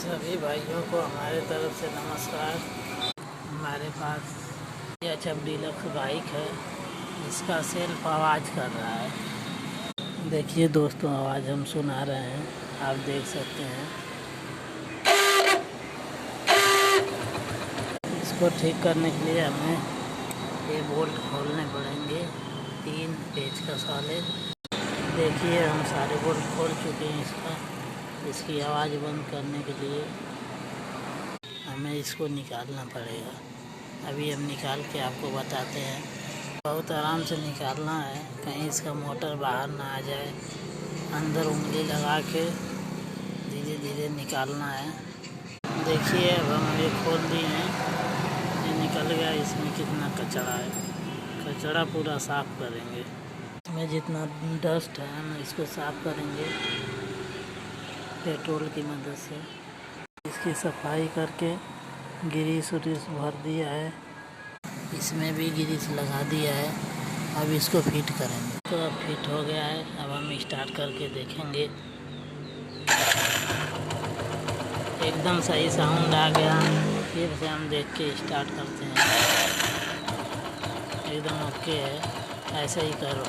सभी भाइयों को हमारे तरफ से नमस्कार। हमारे पास ये HF डीलक्स बाइक है, इसका सेल्फ आवाज़ कर रहा है। देखिए दोस्तों, आवाज़ हम सुना रहे हैं, आप देख सकते हैं। इसको ठीक करने के लिए हमें ये बोल्ट खोलने पड़ेंगे, 3 पेचकस वाले। देखिए हम सारे बोल्ट खोल चुके हैं। इसकी आवाज़ बंद करने के लिए हमें इसको निकालना पड़ेगा। अभी हम निकाल के आपको बताते हैं। बहुत आराम से निकालना है, कहीं इसका मोटर बाहर ना आ जाए। अंदर उंगली लगा के धीरे धीरे निकालना है। देखिए अब हम ये खोल दिए हैं, ये निकल गया। इसमें कितना कचरा है, कचरा पूरा साफ़ करेंगे। इसमें जितना डस्ट है हम इसको साफ़ करेंगे पेट्रोल की मदद से। इसकी सफाई करके ग्रीस उरीस भर दिया है, इसमें भी ग्रीस लगा दिया है। अब इसको फिट करेंगे। तो अब फिट हो गया है। अब हम स्टार्ट करके देखेंगे। एकदम सही साउंड आ गया। फिर से हम देख के स्टार्ट करते हैं। एकदम ओके है, ऐसे ही करो।